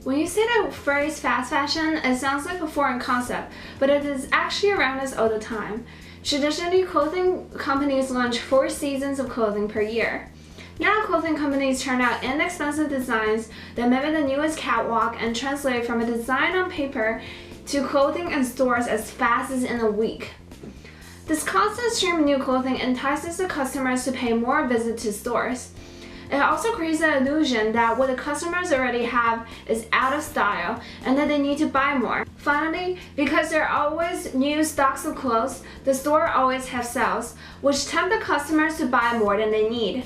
When you say the phrase fast fashion, it sounds like a foreign concept, but it is actually around us all the time. Traditionally, clothing companies launch 4 seasons of clothing per year. Now, clothing companies turn out inexpensive designs that mimic the newest catwalk and translate from a design on paper to clothing in stores as fast as in a week. This constant stream of new clothing entices the customers to pay more visits to stores. It also creates the illusion that what the customers already have is out of style and that they need to buy more. Finally, because there are always new stocks of clothes, the store always has sales, which tempt the customers to buy more than they need.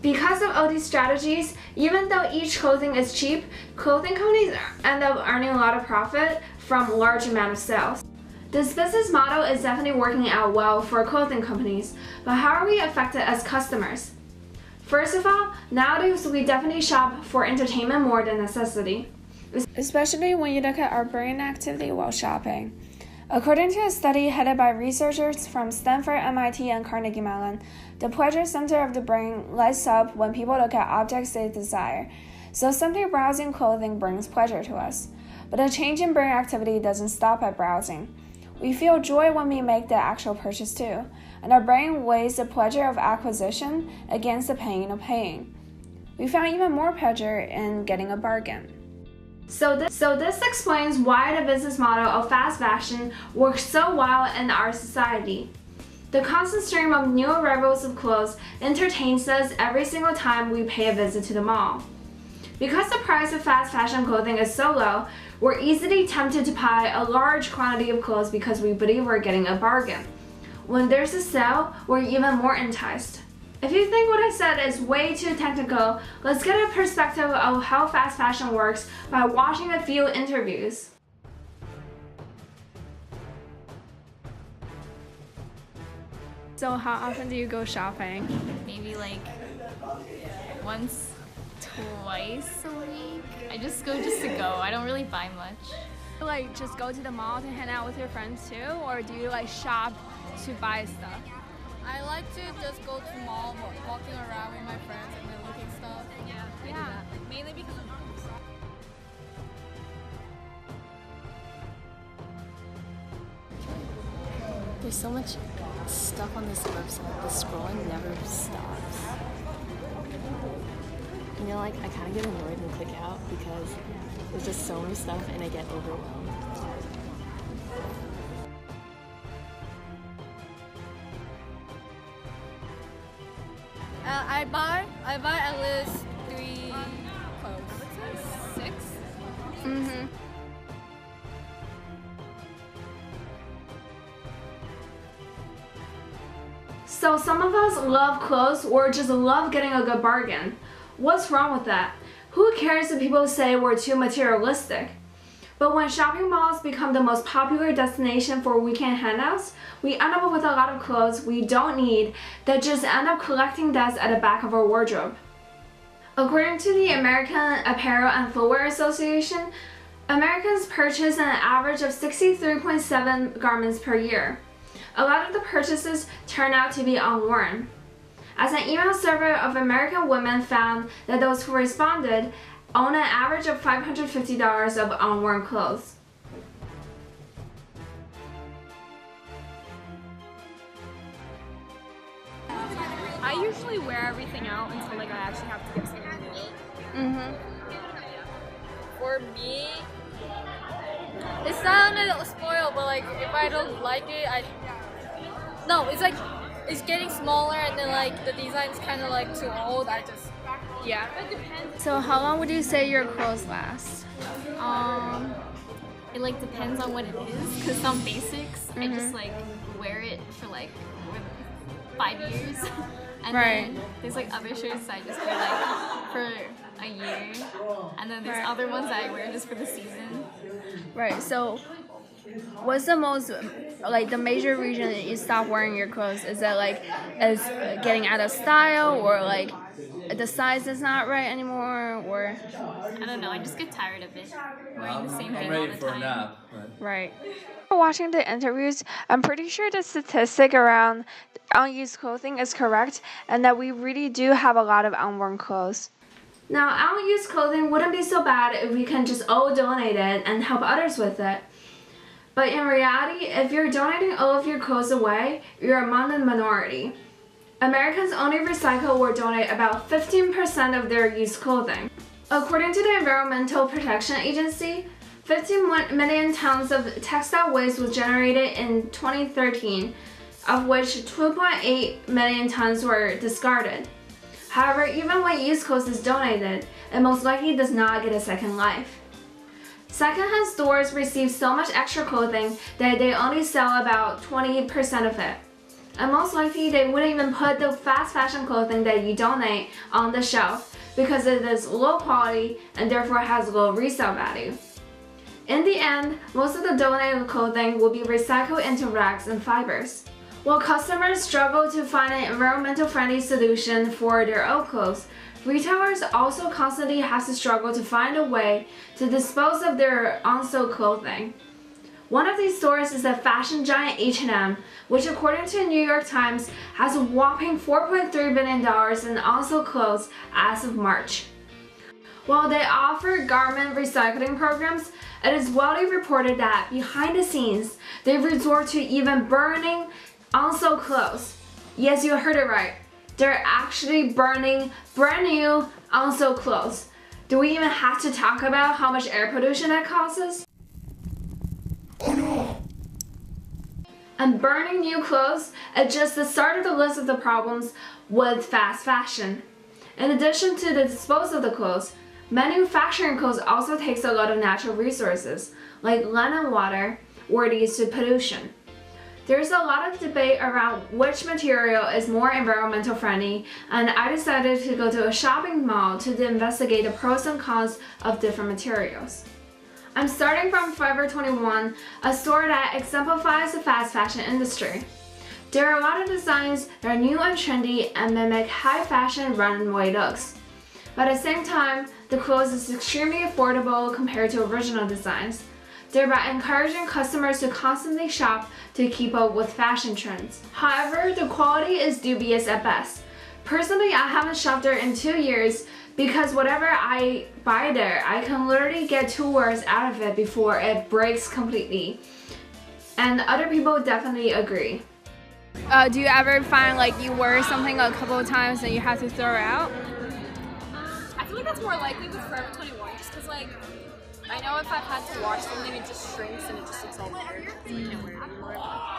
Because of all these strategies, even though each clothing is cheap, clothing companies end up earning a lot of profit from a large amount of sales. This business model is definitely working out well for clothing companies, but how are we affected as customers? First of all, nowadays we definitely shop for entertainment more than necessity, especially when you look at our brain activity while shopping. According to a study headed by researchers from Stanford, MIT, and Carnegie Mellon, the pleasure center of the brain lights up when people look at objects they desire. So simply browsing clothing brings pleasure to us. But a change in brain activity doesn't stop at browsing. We feel joy when we make the actual purchase too, and our brain weighs the pleasure of acquisition against the pain of paying. We found even more pleasure in getting a bargain. So this explains why the business model of fast fashion works so well in our society. The constant stream of new arrivals of clothes entertains us every single time we pay a visit to the mall. Because the price of fast fashion clothing is so low, we're easily tempted to buy a large quantity of clothes because we believe we're getting a bargain. When there's a sale, we're even more enticed. If you think what I said is way too technical, let's get a perspective of how fast fashion works by watching a few interviews. So how often do you go shopping? Maybe like once, twice a week. I just go just to go. I don't really buy much. Like just go to the mall to hang out with your friends too, or do you like shop to buy stuff? I like to just go to mall, walking around with my friends and then looking stuff. Yeah. Mainly because of There's so much stuff on this website. The scrolling never stops. You know, like I kind of get annoyed and click out because there's just so much stuff and I get overwhelmed. I buy at least 3 clothes. 6? Mm-hmm. So some of us love clothes or just love getting a good bargain. What's wrong with that? Who cares if people say we're too materialistic? But when shopping malls become the most popular destination for weekend hangouts, we end up with a lot of clothes we don't need that just end up collecting dust at the back of our wardrobe. According to the American Apparel and Footwear Association, Americans purchase an average of 63.7 garments per year. A lot of the purchases turn out to be unworn. As an email survey of American women found that those who responded own an average of $550 of unworn clothes. I usually wear everything out until like I actually have to get something new. Mm-hmm. For me, it's not gonna spoil, but like if I don't like it, it's like it's getting smaller and then like the design's kind of like too old. Yeah, it depends. So how long would you say your clothes last? it like depends on what it is. Because some basics, I just like wear it for like 5 years. And Right. then there's like other shirts I just wear like for a year. And then there's other ones that I wear just for the season. Right, so what's the most, like the major reason that you stop wearing your clothes? Is it like, is getting out of style or like the size is not right anymore or? I don't know, I just get tired of it. Wearing the same I'm thing all ready the for a time. nap. Right. Watching the interviews, I'm pretty sure the statistic around unused clothing is correct and that we really do have a lot of unworn clothes. Now, our used clothing wouldn't be so bad if we can just all donate it and help others with it. But in reality, if you're donating all of your clothes away, you're among the minority. Americans only recycle or donate about 15% of their used clothing. According to the Environmental Protection Agency, 15 million tons of textile waste was generated in 2013, of which 2.8 million tons were discarded. However, even when used clothes is donated, it most likely does not get a second life. Secondhand stores receive so much extra clothing that they only sell about 20% of it. And most likely they wouldn't even put the fast fashion clothing that you donate on the shelf because it is low quality and therefore has low resale value. In the end, most of the donated clothing will be recycled into rags and fibers. While customers struggle to find an environmental friendly solution for their old clothes, retailers also constantly have to struggle to find a way to dispose of their unsold clothing. One of these stores is the fashion giant H&M, which according to the New York Times has a whopping $4.3 billion in unsold clothes as of March. While they offer garment recycling programs, it is widely reported that behind the scenes, they resort to even burning unsold clothes. Yes, you heard it right. They're actually burning brand new unsold clothes. Do we even have to talk about how much air pollution that causes? Oh no! And burning new clothes is just the start of the list of the problems with fast fashion. In addition to the disposal of the clothes, manufacturing clothes also takes a lot of natural resources, like land and water, or leads to pollution. There's a lot of debate around which material is more environmental friendly, and I decided to go to a shopping mall to investigate the pros and cons of different materials. I'm starting from Forever 21, a store that exemplifies the fast fashion industry. There are a lot of designs that are new and trendy and mimic high fashion runway looks. But at the same time, the clothes is extremely affordable compared to original designs, thereby encouraging customers to constantly shop to keep up with fashion trends. However, the quality is dubious at best. Personally, I haven't shopped there in 2 years because whatever I buy there, I can literally get 2 wears out of it before it breaks completely. And other people definitely agree. Do you ever find like you wear something a couple of times and you have to throw it out? I feel like that's more likely with Forever 21, just because like I know if I've had to wash something, it just shrinks and it just looks all weird. So I can't wear it anymore.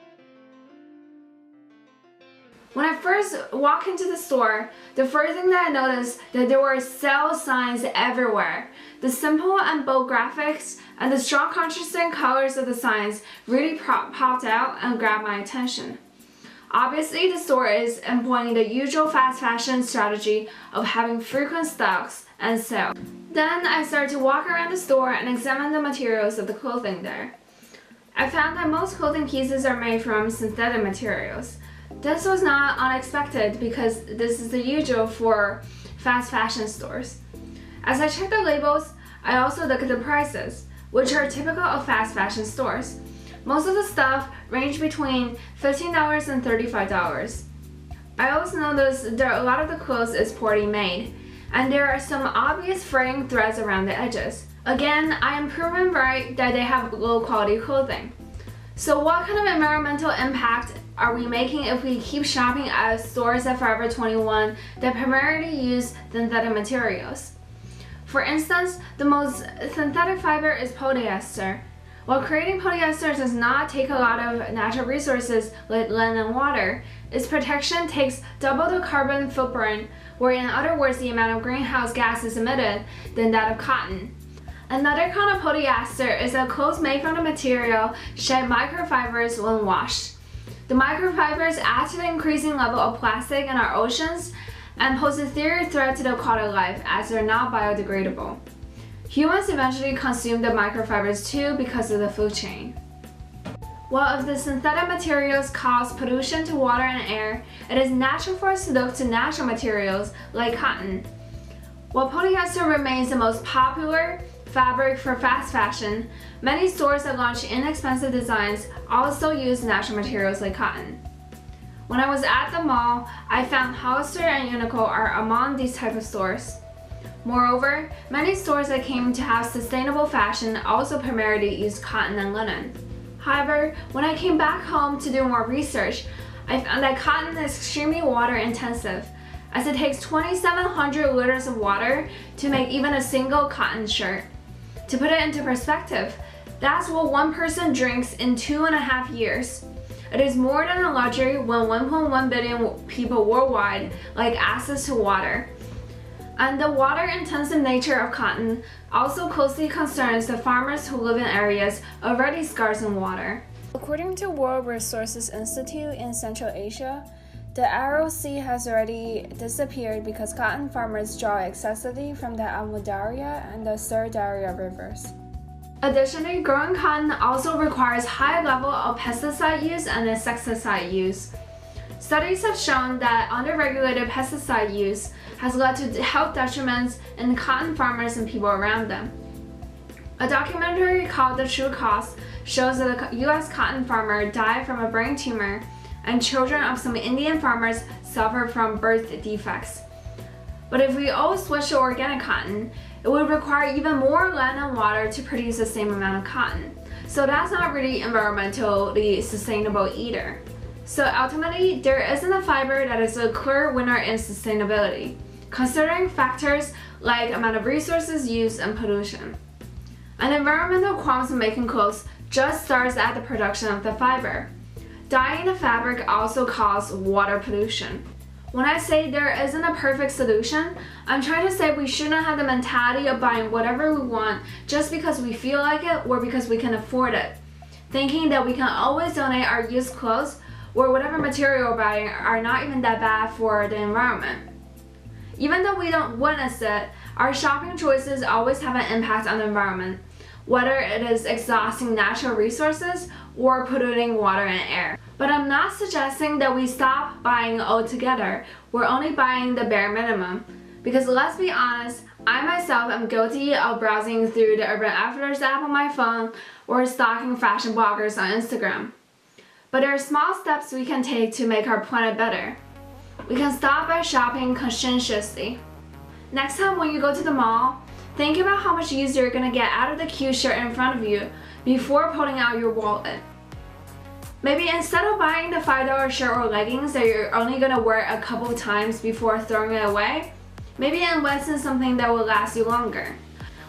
When I first walked into the store, the first thing that I noticed that there were sale signs everywhere. The simple and bold graphics and the strong contrasting colors of the signs really popped out and grabbed my attention. Obviously, the store is employing the usual fast fashion strategy of having frequent stocks and sales. Then I started to walk around the store and examine the materials of the clothing there. I found that most clothing pieces are made from synthetic materials. This was not unexpected because this is the usual for fast fashion stores. As I checked the labels, I also looked at the prices, which are typical of fast fashion stores. Most of the stuff range between $15 and $35. I also noticed that a lot of the clothes is poorly made, and there are some obvious fraying threads around the edges. Again, I am proven right that they have low quality clothing. So what kind of environmental impact are we making if we keep shopping at stores at Forever 21 that primarily use synthetic materials? For instance, the most synthetic fiber is polyester. While creating polyester does not take a lot of natural resources like land and water, its protection takes double the carbon footprint, or in other words, the amount of greenhouse gases emitted, than that of cotton. Another kind of polyester is that clothes made from the material shed microfibers when washed. The microfibers add to the increasing level of plastic in our oceans and pose a serious threat to the aquatic life as they're not biodegradable. Humans eventually consume the microfibers too because of the food chain. While if the synthetic materials cause pollution to water and air, it is natural for us to look to natural materials like cotton. While polyester remains the most popular fabric for fast fashion, many stores that launch inexpensive designs also use natural materials like cotton. When I was at the mall, I found Hollister and Uniqlo are among these type of stores. Moreover, many stores that came to have sustainable fashion also primarily used cotton and linen. However, when I came back home to do more research, I found that cotton is extremely water intensive, as it takes 2,700 liters of water to make even a single cotton shirt. To put it into perspective, that's what one person drinks in 2.5 years. It is more than a luxury when 1.1 billion people worldwide lack access to water. And the water-intensive nature of cotton also closely concerns the farmers who live in areas already scarce in water. According to World Resources Institute in Central Asia, the Aral Sea has already disappeared because cotton farmers draw excessively from the Amu Darya and the Sur Darya rivers. Additionally, growing cotton also requires high level of pesticide use and insecticide use. Studies have shown that under-regulated pesticide use has led to health detriments in cotton farmers and people around them. A documentary called The True Cost shows that a U.S. cotton farmer died from a brain tumor, and children of some Indian farmers suffer from birth defects. But if we all switch to organic cotton, it would require even more land and water to produce the same amount of cotton. So that's not really environmentally sustainable either. So ultimately, there isn't a fiber that is a clear winner in sustainability, considering factors like amount of resources used and pollution. An environmental qualms of making clothes just starts at the production of the fiber. Dyeing the fabric also causes water pollution. When I say there isn't a perfect solution, I'm trying to say we shouldn't have the mentality of buying whatever we want just because we feel like it or because we can afford it, thinking that we can always donate our used clothes or whatever material we're buying are not even that bad for the environment. Even though we don't witness it, our shopping choices always have an impact on the environment, whether it is exhausting natural resources or polluting water and air. But I'm not suggesting that we stop buying altogether. We're only buying the bare minimum. Because let's be honest, I myself am guilty of browsing through the Urban Outfitters app on my phone or stalking fashion bloggers on Instagram. But there are small steps we can take to make our planet better. We can start by shopping conscientiously. Next time when you go to the mall, think about how much use you're gonna get out of the cute shirt in front of you before pulling out your wallet. Maybe instead of buying the $5 shirt or leggings that you're only gonna wear a couple times before throwing it away, maybe invest in something that will last you longer.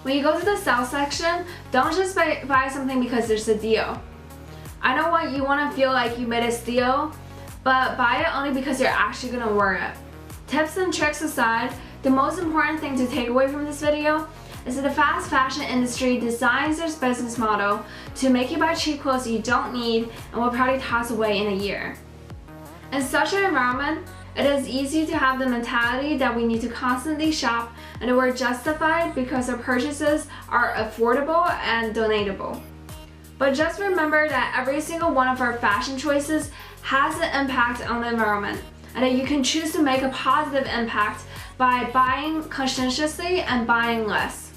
When you go to the sale section, don't just buy something because there's a deal. I know what you want to feel like you made a steal, but buy it only because you're actually going to wear it. Tips and tricks aside, the most important thing to take away from this video is that the fast fashion industry designs their business model to make you buy cheap clothes you don't need and will probably toss away in a year. In such an environment, it is easy to have the mentality that we need to constantly shop and that we're justified because our purchases are affordable and donatable. But just remember that every single one of our fashion choices has an impact on the environment, and that you can choose to make a positive impact by buying conscientiously and buying less.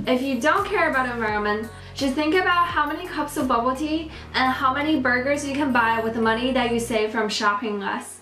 If you don't care about the environment, just think about how many cups of bubble tea and how many burgers you can buy with the money that you save from shopping less.